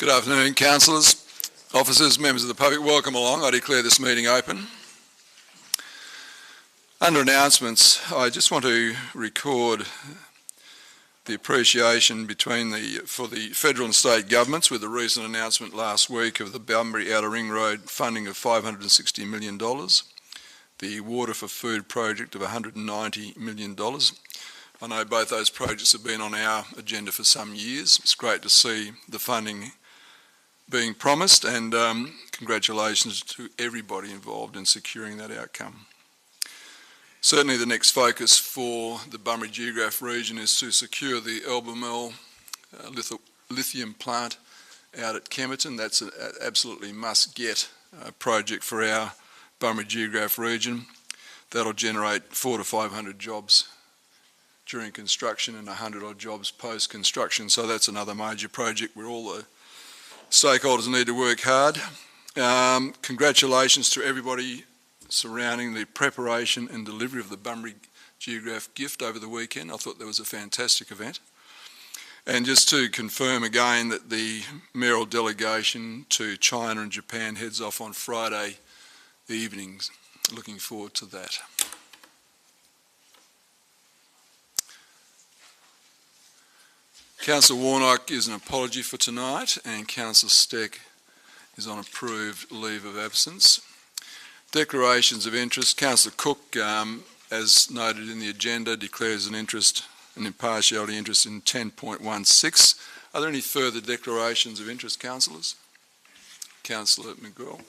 Good afternoon, councillors, officers, members of the public. Welcome along. I declare this meeting open. Under announcements, I just want to record the appreciation for the federal and state governments with the recent announcement last week of the Bunbury Outer Ring Road funding of $560 million, the Water for Food project of $190 million. I know both those projects have been on our agenda for some years. It's great to see the funding being promised, and congratulations to everybody involved in securing that outcome. Certainly the next focus for the Bunbury Geograph region is to secure the Albemarle lithium plant out at Kemerton. That's an absolutely must-get project for our Bunbury Geograph region. That'll generate 400 to 500 jobs during construction and 100 odd jobs post-construction. So that's another major project where all the stakeholders need to work hard. Congratulations to everybody surrounding the preparation and delivery of the Bunbury Geograph gift over the weekend. I thought that was a fantastic event. And just to confirm again that the mayoral delegation to China and Japan heads off on Friday evenings. Looking forward to that. Councillor Warnock is an apology for tonight, and Councillor Steck is on approved leave of absence. Declarations of interest. Councillor Cook, as noted in the agenda, declares an impartiality interest in 10.16. Are there any further declarations of interest, councillors? Councillor McGraw.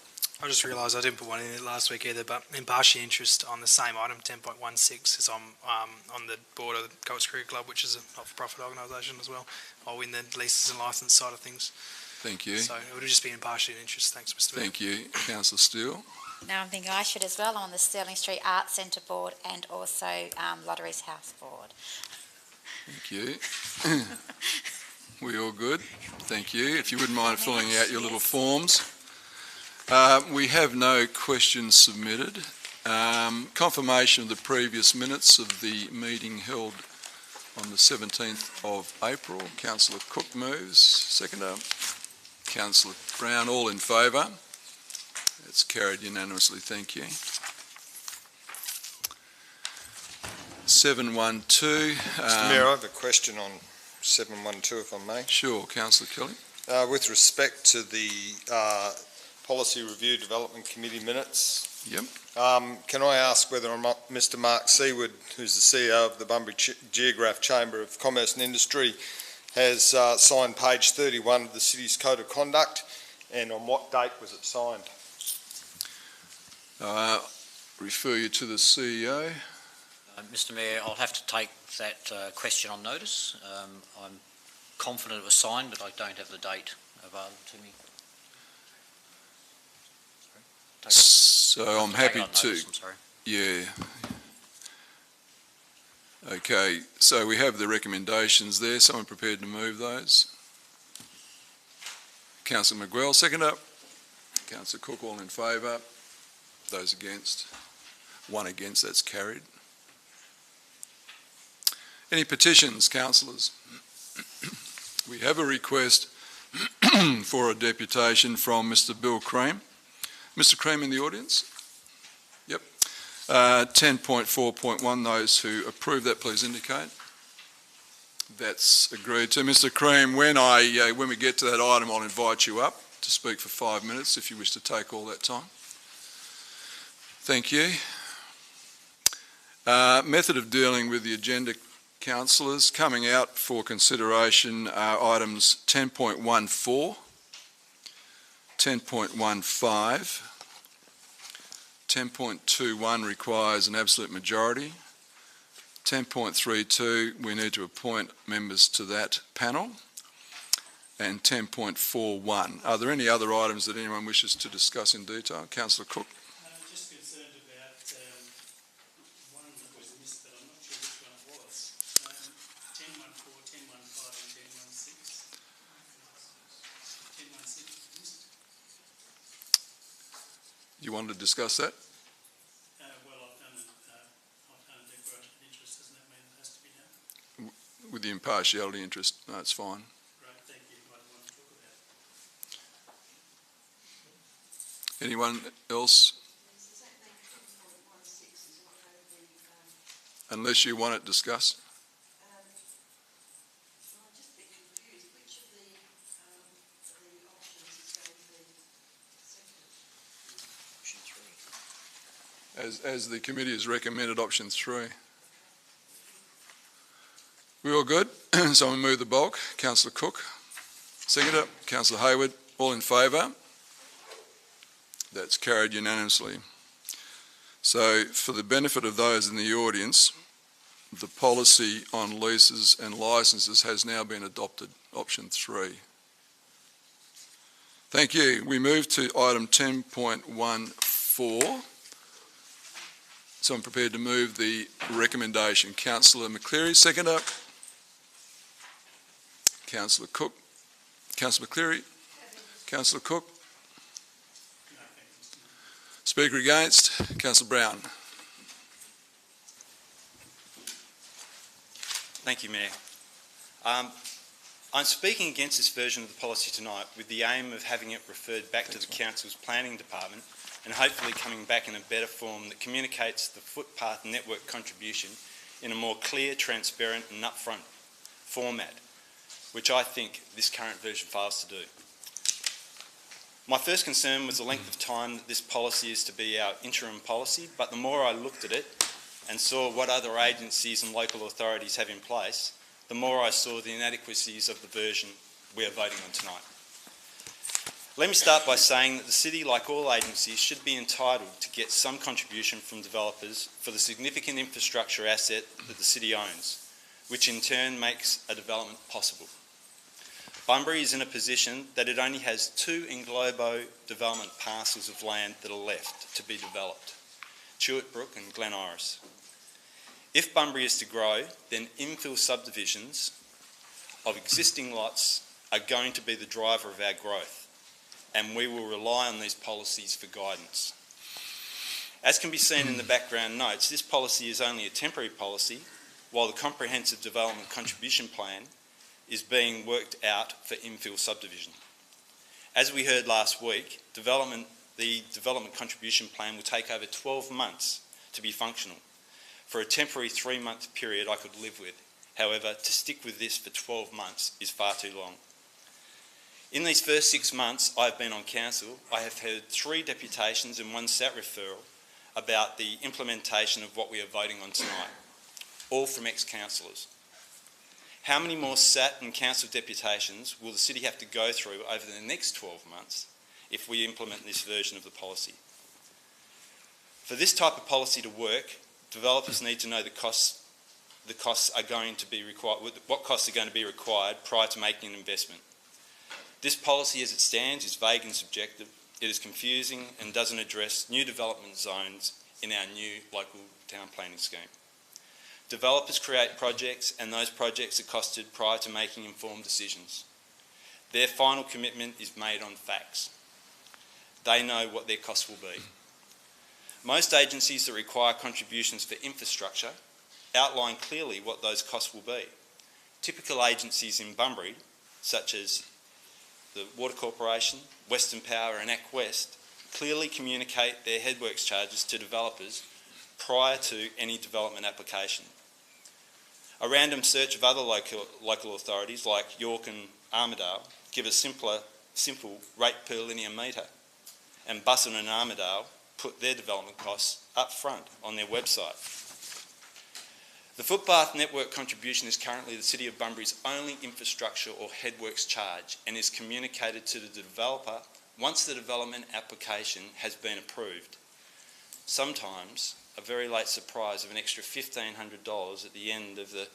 I just realised I didn't put one in it last week either, but impartial interest on the same item, 10.16, is on the board of the Cults Career Club, which is a not-for-profit organisation as well. I'll win the leases and licence side of things. Thank you. So it would just be impartial interest. Thanks, Mr. Mayor. Thank you. Councillor Steele. Now I'm thinking I should as well. On the Stirling Street Arts Centre board and also Lotteries House board. Thank you. We all good? Thank you. If you wouldn't mind filling out your little forms. We have no questions submitted. Confirmation of the previous minutes of the meeting held on the 17th of April. Councillor Cook moves. Seconder. Councillor Brown, all in favour. It's carried unanimously. Thank you. 712. Mr. Mayor, I have a question on 712, if I may. Sure, Councillor Kelly. With respect to the Policy Review Development Committee minutes, yep. Can I ask whether Mr. Mark Seaward, who's the CEO of the Bunbury Geograph Chamber of Commerce and Industry, has signed page 31 of the City's Code of Conduct, and on what date was it signed? Refer you to the CEO. Mr. Mayor, I'll have to take that question on notice. I'm confident it was signed, but I don't have the date available to me. So I'm happy to. Notice, I'm sorry. Yeah. Okay, so we have the recommendations there. Someone prepared to move those? Councillor McGwell, seconder. Councillor Cook, all in favour. Those against? One against, that's carried. Any petitions, councillors? We have a request for a deputation from Mr. Bill Cream. Mr. Cream in the audience? Yep. 10.4.1, those who approve that, please indicate. That's agreed to. Mr. Cream, when we get to that item, I'll invite you up to speak for 5 minutes if you wish to take all that time. Thank you. Method of dealing with the agenda, councillors. Coming out for consideration are items 10.14, 10.15, 10.21 requires an absolute majority. 10.32, we need to appoint members to that panel. And 10.41. Are there any other items that anyone wishes to discuss in detail? Councillor Cook. I'm just concerned about one that was missed, but I'm not sure which one it was. 10.14, 10.15 and 10.16. 10.16 missed. You wanted to discuss that? Well, I've done a declaration of interest. Doesn't that mean it has to be done? With the impartiality interest, no, it's fine. Great, thank you. I don't want to talk about it. Anyone else? Unless you want it discussed. As the committee has recommended, option 3. We all good? So we move the bulk. Councillor Cook. Seconder, Councillor Hayward. All in favour? That's carried unanimously. So for the benefit of those in the audience, the policy on leases and licences has now been adopted, option 3. Thank you. We move to item 10.14. So I'm prepared to move the recommendation. Councillor McCleary, seconder. Councillor Cook. Councillor McCleary. Councillor Cook. Speaker against. Councillor Brown. Thank you, Mayor. I'm speaking against this version of the policy tonight with the aim of having it referred back to the Council's Planning Department and hopefully coming back in a better form that communicates the footpath network contribution in a more clear, transparent and upfront format, which I think this current version fails to do. My first concern was the length of time that this policy is to be our interim policy, but the more I looked at it and saw what other agencies and local authorities have in place, the more I saw the inadequacies of the version we are voting on tonight. Let me start by saying that the City, like all agencies, should be entitled to get some contribution from developers for the significant infrastructure asset that the City owns, which in turn makes a development possible. Bunbury is in a position that it only has 2 Englobo development parcels of land that are left to be developed, Chewett Brook and Glen Iris. If Bunbury is to grow, then infill subdivisions of existing lots are going to be the driver of our growth, and we will rely on these policies for guidance. As can be seen in the background notes, this policy is only a temporary policy, while the Comprehensive Development Contribution Plan is being worked out for infill subdivision. As we heard last week, the Development Contribution Plan will take over 12 months to be functional. For a temporary 3-month period I could live with. However, to stick with this for 12 months is far too long. In these first 6 months I've been on council, I have heard 3 deputations and 1 SAT referral about the implementation of what we are voting on tonight, all from ex-councillors. How many more SAT and council deputations will the City have to go through over the next 12 months if we implement this version of the policy? For this type of policy to work, developers need to know what costs are going to be required prior to making an investment. This policy as it stands is vague and subjective. It is confusing and doesn't address new development zones in our new local town planning scheme. Developers create projects and those projects are costed prior to making informed decisions. Their final commitment is made on facts. They know what their costs will be. Most agencies that require contributions for infrastructure outline clearly what those costs will be. Typical agencies in Bunbury, such as the Water Corporation, Western Power and ACWest, clearly communicate their headworks charges to developers prior to any development application. A random search of other local authorities like York and Armidale give a simple rate per linear metre, and Busselton and Armidale put their development costs up front on their website. The footpath network contribution is currently the City of Bunbury's only infrastructure or headworks charge and is communicated to the developer once the development application has been approved. Sometimes a very late surprise of an extra $1,500 at the end of the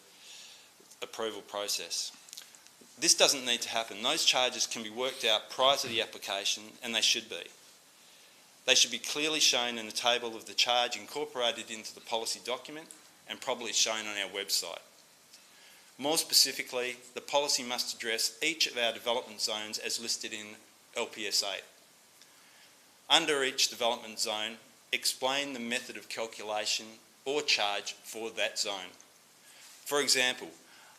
approval process. This doesn't need to happen. Those charges can be worked out prior to the application, and they should be. They should be clearly shown in the table of the charge incorporated into the policy document and probably shown on our website. More specifically, the policy must address each of our development zones as listed in LPS 8. Under each development zone, explain the method of calculation or charge for that zone. For example,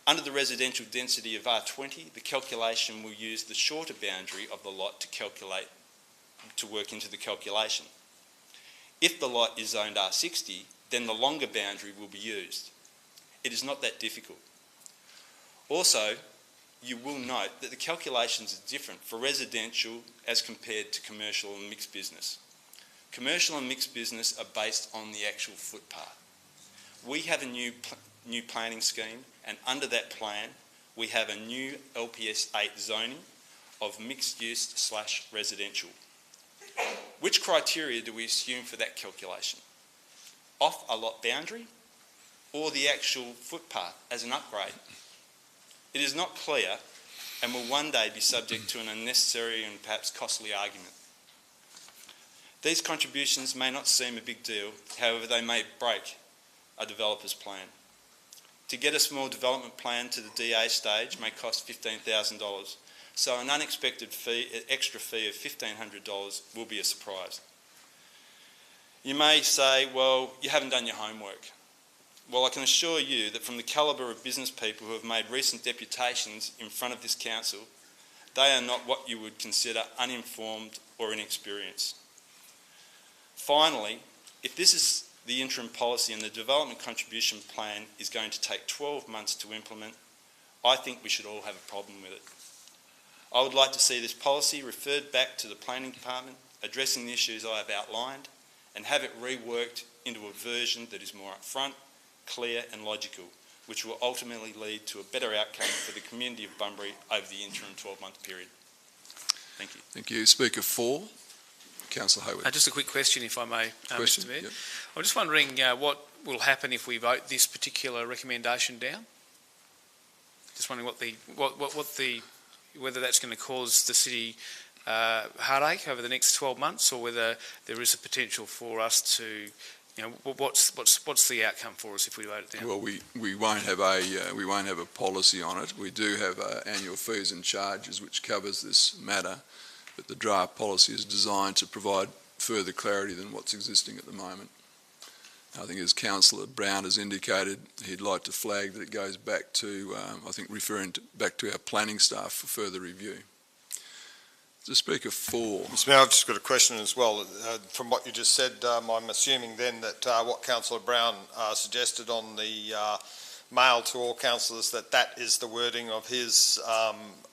under the residential density of R20, the calculation will use the shorter boundary of the lot to calculate to work into the calculation. If the lot is zoned R60, then the longer boundary will be used. It is not that difficult. Also, you will note that the calculations are different for residential as compared to commercial and mixed business. Commercial and mixed business are based on the actual footpath. We have a new planning scheme, and under that plan, we have a new LPS 8 zoning of mixed use / residential. Which criteria do we assume for that calculation? Off a lot boundary or the actual footpath as an upgrade? It is not clear and will one day be subject to an unnecessary and perhaps costly argument. These contributions may not seem a big deal, however they may break a developer's plan. To get a small development plan to the DA stage may cost $15,000, so an unexpected extra fee of $1,500 will be a surprise. You may say, well, you haven't done your homework. Well, I can assure you that from the calibre of business people who have made recent deputations in front of this council, they are not what you would consider uninformed or inexperienced. Finally, if this is the interim policy and the development contribution plan is going to take 12 months to implement, I think we should all have a problem with it. I would like to see this policy referred back to the planning department, addressing the issues I have outlined, and have it reworked into a version that is more upfront, clear and logical, which will ultimately lead to a better outcome for the community of Bunbury over the interim 12-month period. Thank you. Thank you. Speaker 4, Councillor Hayward. Just a quick question, if I may, Question? Mr Mayor. Yep. I'm just wondering what will happen if we vote this particular recommendation down? Just wondering whether that's going to cause the city heartache over the next 12 months, or whether there is a potential for us to, what's the outcome for us if we vote it down? Well, we won't have a policy on it. We do have annual fees and charges which covers this matter, but the draft policy is designed to provide further clarity than what's existing at the moment. I think, as Councillor Brown has indicated, he'd like to flag that it goes back to, back to our planning staff for further review. To Speaker 4. Mr Mayor, I've just got a question as well. From what you just said, I'm assuming then that what Councillor Brown suggested on the mail to all councillors, that is the wording of his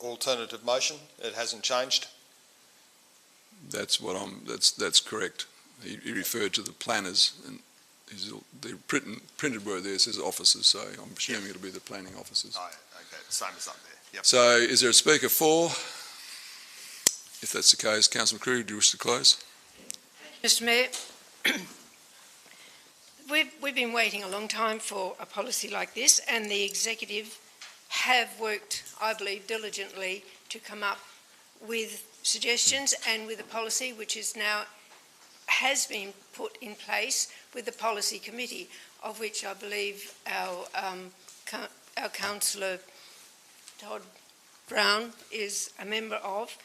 alternative motion. It hasn't changed? That's correct. He referred to the planners, and the printed word there says officers, so I'm assuming it'll be the planning officers. Oh, okay, same as up there. Yep. So is there a Speaker 4? If that's the case, Councillor McCreary, do you wish to close? Mr Mayor, we've been waiting a long time for a policy like this, and the executive have worked, I believe, diligently to come up with suggestions and with a policy which is now has been put in place with the policy committee, of which I believe our councillor Todd Brown is a member of.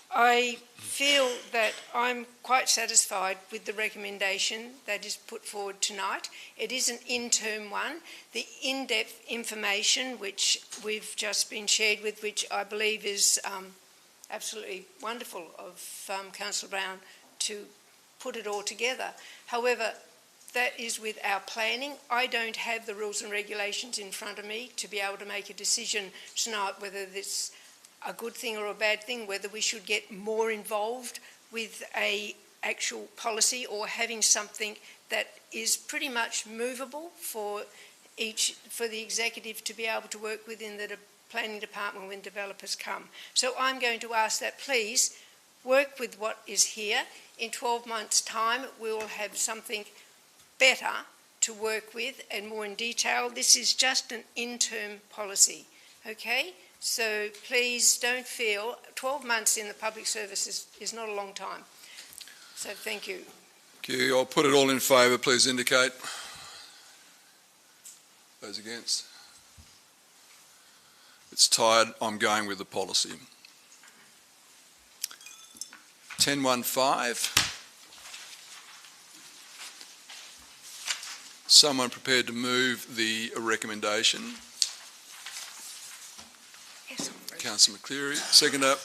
I feel that I'm quite satisfied with the recommendation that is put forward tonight. It is an interim one. The in-depth information which we've just been shared with, which I believe is absolutely wonderful of Councillor Brown to put it all together. However, that is with our planning. I don't have the rules and regulations in front of me to be able to make a decision tonight whether this a good thing or a bad thing, whether we should get more involved with a actual policy or having something that is pretty much movable for the executive to be able to work within the planning department when developers come. So I'm going to ask that please work with what is here. In 12 months' time, we will have something better to work with and more in detail. This is just an interim policy, okay? So please don't feel 12 months in the public service is not a long time. So thank you. Thank you. I'll put it all in favour. Please indicate. Those against? It's tied. I'm going with the policy. 10.15. Someone prepared to move the recommendation? Yes. Councillor McCleary. Seconder.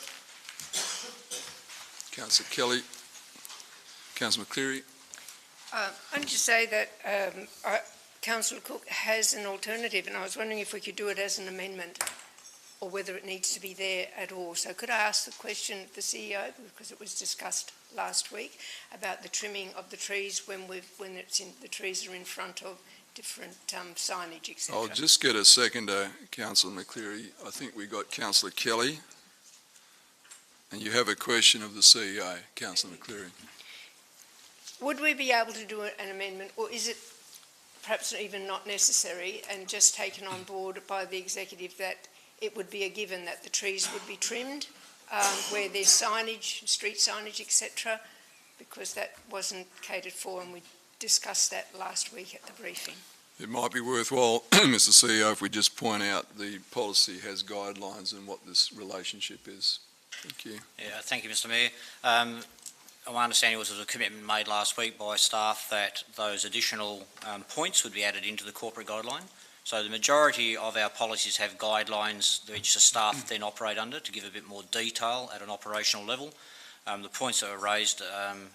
Councillor Kelly. Councillor McCleary. I need to say that Councillor Cook has an alternative, and I was wondering if we could do it as an amendment or whether it needs to be there at all. So could I ask the question of the CEO, because it was discussed last week, about the trimming of the trees when the trees are in front of different signage, etc. I'll just get a second, Councillor McCleary. I think we got Councillor Kelly. And you have a question of the CEO, Councillor McCleary. Would we be able to do an amendment, or is it perhaps even not necessary and just taken on board by the executive that it would be a given that the trees would be trimmed where there's signage, street signage, etc., because that wasn't catered for, and we discussed that last week at the briefing. It might be worthwhile, Mr. CEO, if we just point out the policy has guidelines and what this relationship is. Thank you. Yeah, thank you, Mr. Mayor. My understanding was there was a commitment made last week by staff that those additional points would be added into the corporate guideline. So the majority of our policies have guidelines which the staff then operate under to give a bit more detail at an operational level. The points that were raised,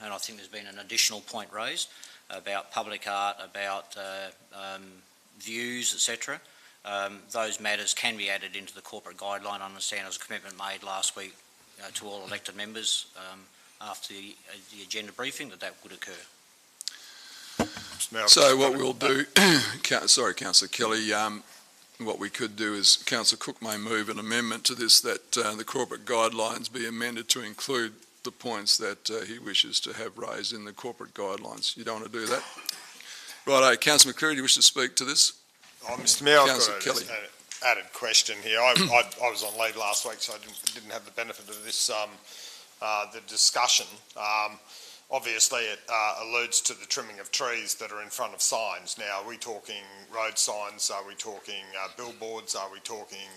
and I think there's been an additional point raised about public art, about views, etc. Those matters can be added into the corporate guideline. I understand there was a commitment made last week to all elected members after the agenda briefing that would occur. So what we'll do, sorry, Councillor Kelly, what we could do is Councillor Cook may move an amendment to this that the corporate guidelines be amended to include the points that he wishes to have raised in the corporate guidelines. You don't want to do that? Righto, Councillor McCleary, do you wish to speak to this? Mr. Mayor, I've Councillor got an added question here. I was on leave last week, so I didn't have the benefit of this, the discussion. Obviously, it alludes to the trimming of trees that are in front of signs. Now, are we talking road signs? Are we talking billboards? Are we talking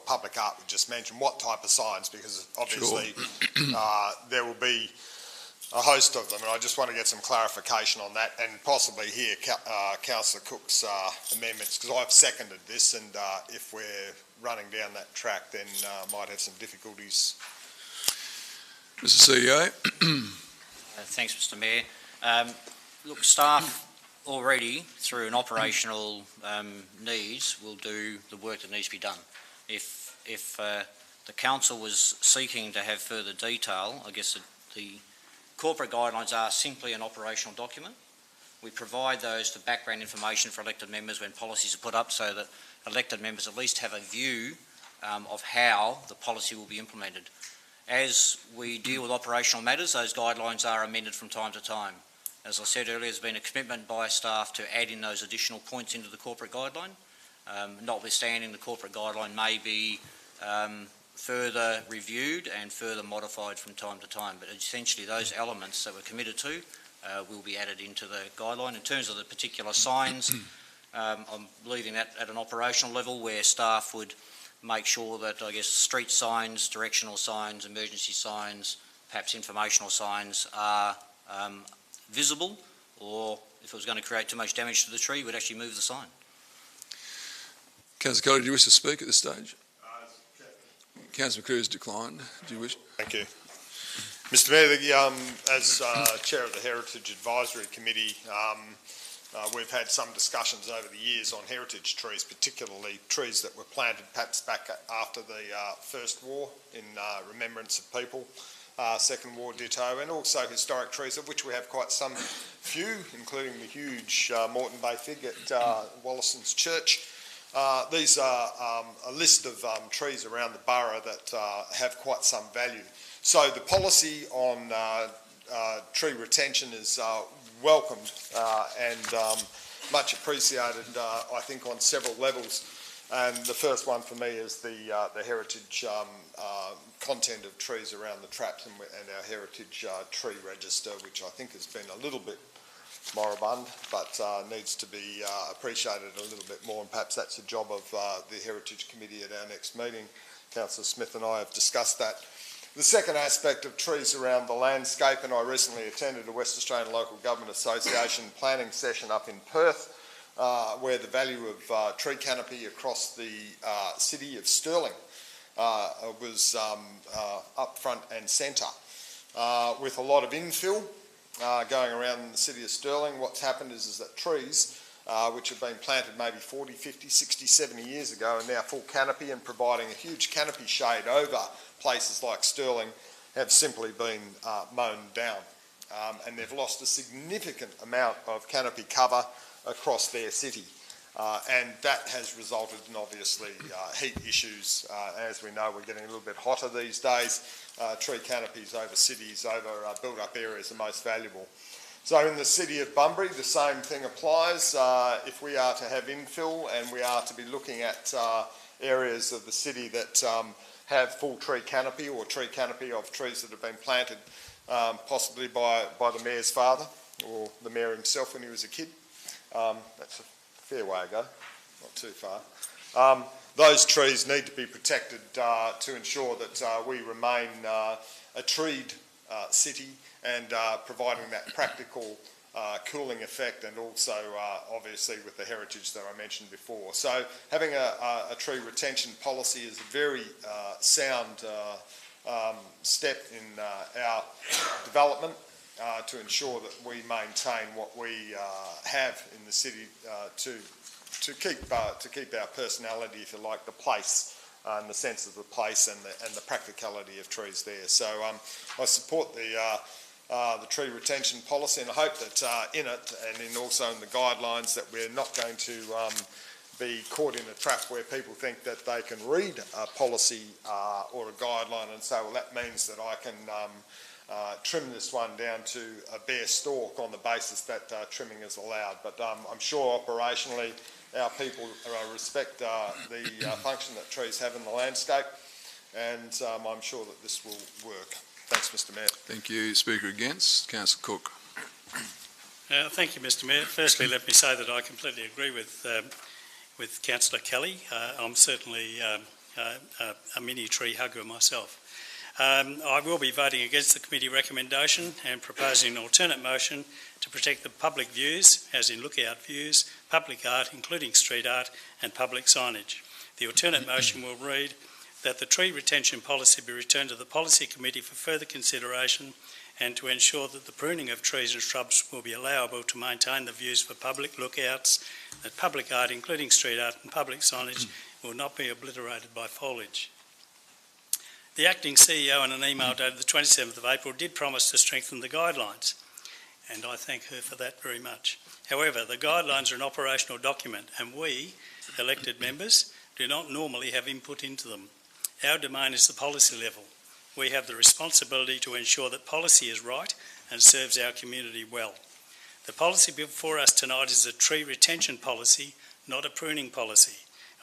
public art we just mentioned? What type of signs? Because obviously there will be a host of them, and I just want to get some clarification on that and possibly hear Councillor Cook's amendments, because I've seconded this, and if we're running down that track, then might have some difficulties. Mr. CEO. Thanks, Mr. Mayor. Look, staff already, through an operational needs, will do the work that needs to be done. If the council was seeking to have further detail, I guess the corporate guidelines are simply an operational document. We provide those for background information for elected members when policies are put up, so that elected members at least have a view of how the policy will be implemented. As we deal with operational matters, those guidelines are amended from time to time. As I said earlier, there's been a commitment by staff to add in those additional points into the corporate guideline. Notwithstanding, the corporate guideline may be further reviewed and further modified from time to time, but essentially those elements that we're committed to will be added into the guideline. In terms of the particular signs, I'm leaving that at an operational level where staff would make sure that, I guess, street signs, directional signs, emergency signs, perhaps informational signs are visible, or if it was going to create too much damage to the tree, we'd actually move the sign. Councillor Kelly, do you wish to speak at this stage? Councillor McCleary has declined. Do you wish? Thank you. Mr. Mayor, as Chair of the Heritage Advisory Committee, we've had some discussions over the years on heritage trees, particularly trees that were planted perhaps back after the First War in remembrance of people, Second War ditto, and also historic trees, of which we have quite some few, including the huge Moreton Bay fig at Wollaston's Church. These are a list of trees around the borough that have quite some value. So the policy on tree retention is welcomed and much appreciated, I think, on several levels. And the first one for me is the heritage content of trees around the traps and our heritage tree register, which I think has been a little bit moribund, but needs to be appreciated a little bit more, and perhaps that's the job of the Heritage Committee at our next meeting. Councillor Smith and I have discussed that. The second aspect of trees around the landscape, and I recently attended a West Australian Local Government Association planning session up in Perth, where the value of tree canopy across the city of Stirling was up front and centre, with a lot of infill going around in the city of Stirling. What's happened is that trees which have been planted maybe 40, 50, 60, 70 years ago are now full canopy and providing a huge canopy shade over places like Stirling have simply been mown down. And they've lost a significant amount of canopy cover across their city. And that has resulted in obviously heat issues. As we know, we're getting a little bit hotter these days. Tree canopies over cities, over built-up areas are most valuable. So in the city of Bunbury, the same thing applies. If we are to have infill and we are to be looking at areas of the city that have full tree canopy or tree canopy of trees that have been planted possibly by the mayor's father or the mayor himself when he was a kid. That's a fair way ago, not too far. Those trees need to be protected to ensure that we remain a treed city and providing that practical cooling effect, and also obviously with the heritage that I mentioned before. So having a tree retention policy is a very sound step in our development to ensure that we maintain what we have in the city to keep our personality, if you like, the place, and the sense of the place and the practicality of trees there. So I support the tree retention policy, and I hope that in it and also in the guidelines that we're not going to be caught in a trap where people think that they can read a policy or a guideline and say, well, that means that I can trim this one down to a bare stalk on the basis that trimming is allowed. But I'm sure operationally our people respect the function that trees have in the landscape, and I'm sure that this will work. Thanks, Mr Mayor. Thank you. Speaker against, Councillor Cook. Thank you, Mr Mayor. Firstly, let me say that I completely agree with Councillor Kelly. I'm certainly a mini tree hugger myself. I will be voting against the committee recommendation and proposing an alternate motion to protect the public views, as in lookout views, public art, including street art, and public signage. The alternate motion will read that the tree retention policy be returned to the Policy Committee for further consideration, and to ensure that the pruning of trees and shrubs will be allowable to maintain the views for public lookouts, that public art, including street art and public signage, will not be obliterated by foliage. The acting CEO, in an email dated the 27th of April, did promise to strengthen the guidelines, and I thank her for that very much. However, the guidelines are an operational document, and we, elected members, do not normally have input into them. Our domain is the policy level. We have the responsibility to ensure that policy is right and serves our community well. The policy before us tonight is a tree retention policy, not a pruning policy.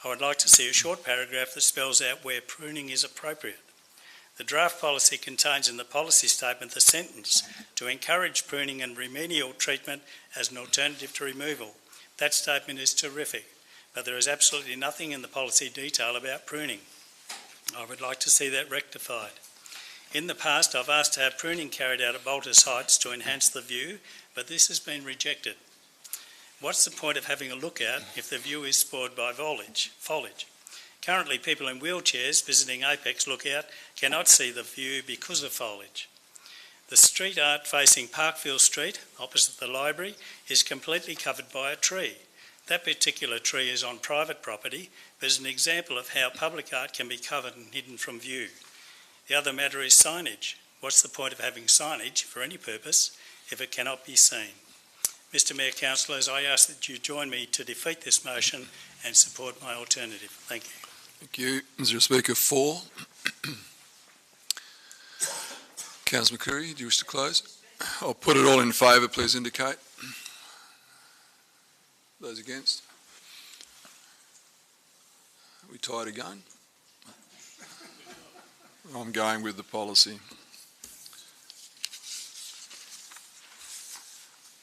I would like to see a short paragraph that spells out where pruning is appropriate. The draft policy contains in the policy statement the sentence to encourage pruning and remedial treatment as an alternative to removal. That statement is terrific, but there is absolutely nothing in the policy detail about pruning. I would like to see that rectified. In the past, I've asked to have pruning carried out at Baltus Heights to enhance the view, but this has been rejected. What's the point of having a lookout if the view is spoiled by foliage? Currently, people in wheelchairs visiting Apex Lookout cannot see the view because of foliage. The street art facing Parkville Street, opposite the library, is completely covered by a tree. That particular tree is on private property, but is an example of how public art can be covered and hidden from view. The other matter is signage. What's the point of having signage for any purpose if it cannot be seen? Mr Mayor, councillors, I ask that you join me to defeat this motion and support my alternative. Thank you. Thank you. Is there a speaker for? Councillor McCreary, do you wish to close? I'll put it all in favour, please indicate. Those against? Are we tied again? I'm going with the policy.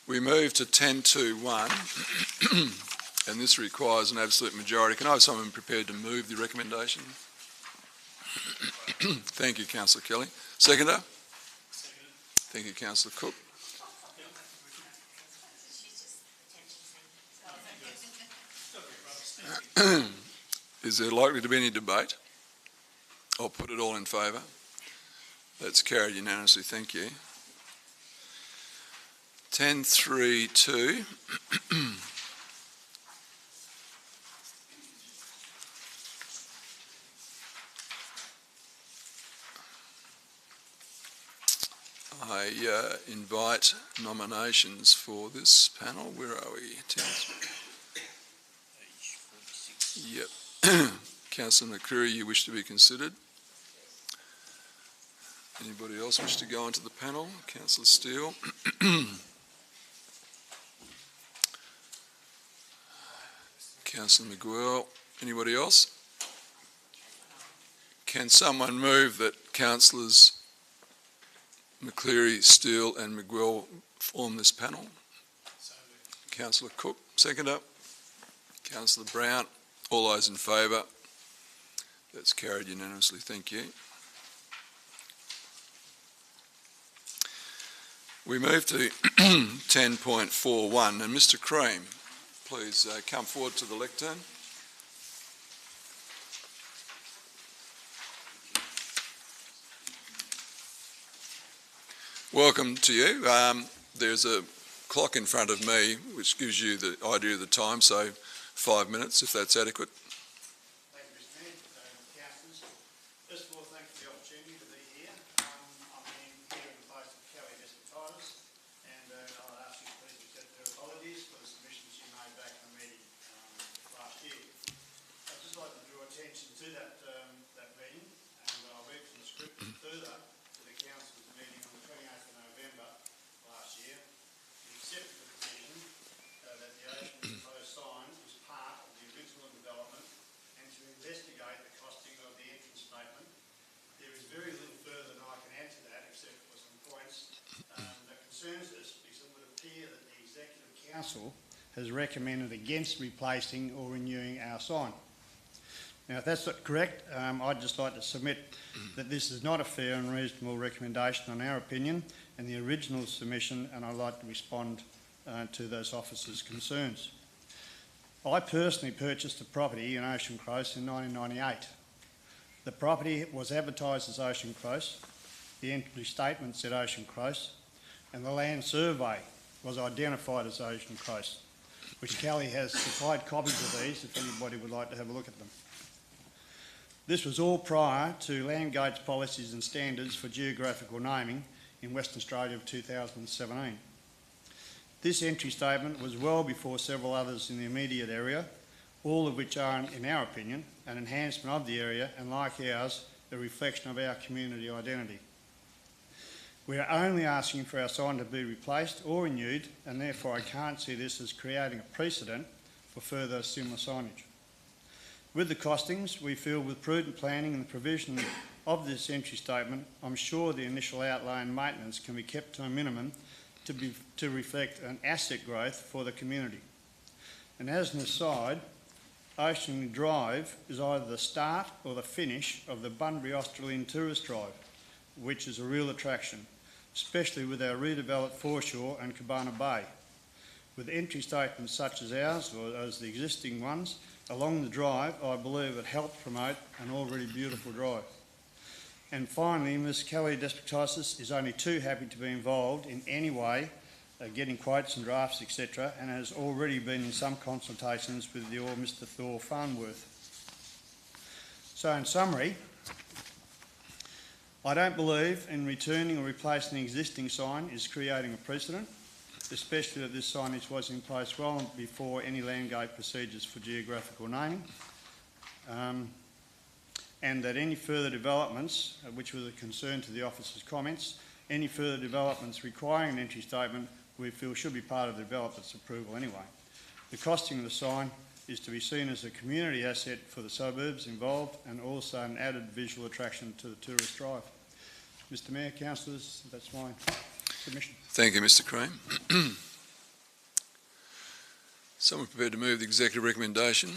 We move to 10.2.1 and this requires an absolute majority. Can I have someone prepared to move the recommendation? Thank you, Councillor Kelly. Seconder? Second. Thank you, Councillor Cook. Is there likely to be any debate? I'll put it all in favour. That's carried unanimously. Thank you. 10.3.2. I invite nominations for this panel. Where are we? Yep. Councillor McCreary, you wish to be considered? Anybody else wish to go onto the panel? Councillor Steele. Councillor McGuell. Anybody else? Can someone move that Councillors McCleary, Steele and McGuell form this panel? Councillor Cook, seconder. Councillor Brown. All those in favour? That's carried unanimously. Thank you. We move to 10.41, and Mr. Cream, please come forward to the lectern. Welcome to you. There's a clock in front of me which gives you the idea of the time, so 5 minutes if that's adequate. Thank you, Mr. Mayor, councillors. First of all, thank you for the opportunity to be here. I'm here in place of Kelly Despotidis, and I'll ask you to please accept her apologies for the submissions she made back in the meeting last year. I'd just like to draw attention to that meeting, and I'll read from the script further to the council's meeting on the 28th of November last year. We accepted the petition that the ocean proposed sign was part of the original development and to investigate the costing of the entrance statement. There is very little further than I can add to that except for some points that concerns us, because it would appear that the Executive Council has recommended against replacing or renewing our sign. Now, if that's not correct, I'd just like to submit that this is not a fair and reasonable recommendation on our opinion and the original submission, and I'd like to respond to those officers' concerns. I personally purchased a property in Ocean Close in 1998. The property was advertised as Ocean Close, the entry statement said Ocean Close, and the land survey was identified as Ocean Close, which Kelly has supplied copies of these if anybody would like to have a look at them. This was all prior to Landgate's policies and standards for geographical naming in Western Australia of 2017. This entry statement was well before several others in the immediate area, all of which are, in our opinion, an enhancement of the area and, like ours, a reflection of our community identity. We are only asking for our sign to be replaced or renewed, and therefore I can't see this as creating a precedent for further similar signage. With the costings, we feel with prudent planning and the provision of this entry statement, I'm sure the initial outlay and maintenance can be kept to a minimum to reflect an asset growth for the community. And as an aside, Ocean Drive is either the start or the finish of the Bunbury Australian Tourist Drive, which is a real attraction, especially with our redeveloped foreshore and Cabana Bay. With entry statements such as ours, or as the existing ones, along the drive, I believe it helps promote an already beautiful drive. And finally, Ms Kelly Despotidis is only too happy to be involved in any way, getting quotes and drafts, etc., and has already been in some consultations with your Mr Thor Farnworth. So in summary, I don't believe in returning or replacing the existing sign is creating a precedent, especially that this signage was in place well before any Landgate procedures for geographical naming, and that any further developments, which was a concern to the officer's comments, any further developments requiring an entry statement we feel should be part of the developer's approval anyway. The costing of the sign is to be seen as a community asset for the suburbs involved and also an added visual attraction to the tourist drive. Mr Mayor, councillors, that's my submission. Thank you, Mr. Cream. Someone prepared to move the executive recommendation?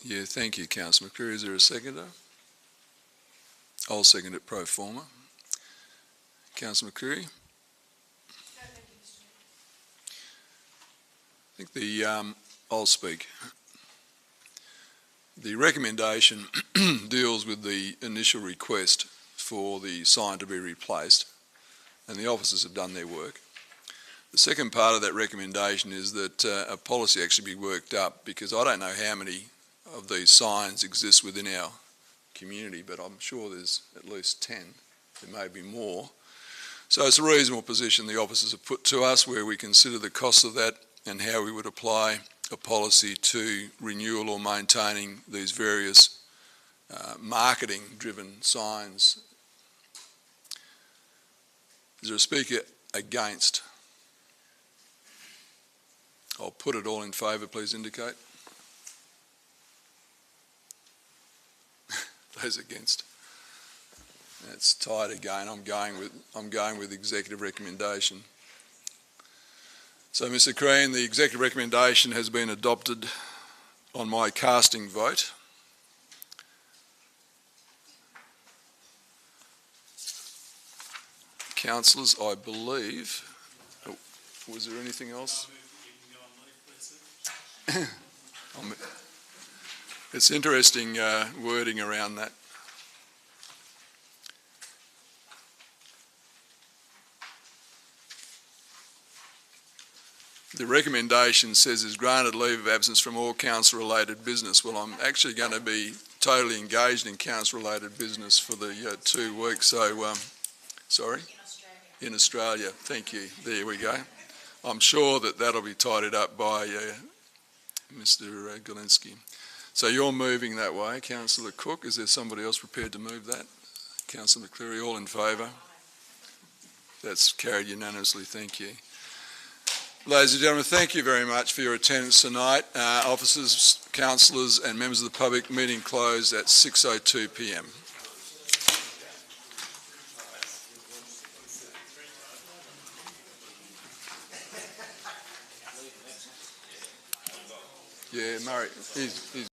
Yeah, thank you, Councillor McCreary. Is there a seconder? I'll second it pro forma. Councillor McCreary? I think I'll speak. The recommendation deals with the initial request for the sign to be replaced, and the officers have done their work. The second part of that recommendation is that a policy actually be worked up, because I don't know how many of these signs exist within our community, but I'm sure there's at least 10. There may be more. So it's a reasonable position the officers have put to us, where we consider the cost of that and how we would apply a policy to renewal or maintaining these various marketing-driven signs. Is there a speaker against? I'll put it all in favour, please indicate. Those against. It's tied again. I'm going with executive recommendation. So, Mr. Crean, the executive recommendation has been adopted on my casting vote. Councillors, I believe. Oh, was there anything else? It's interesting wording around that. The recommendation says is granted leave of absence from all council-related business. Well, I'm actually going to be totally engaged in council-related business for the 2 weeks. So, sorry? In Australia. Thank you. There we go. I'm sure that that'll be tidied up by Mr. Galinsky. So you're moving that way, Councillor Cook. Is there somebody else prepared to move that? Councillor McCleary, all in favour? That's carried unanimously. Thank you. Ladies and gentlemen, thank you very much for your attendance tonight. Officers, councillors and members of the public, meeting closed at 6:02 p.m. Yeah, Murray, he's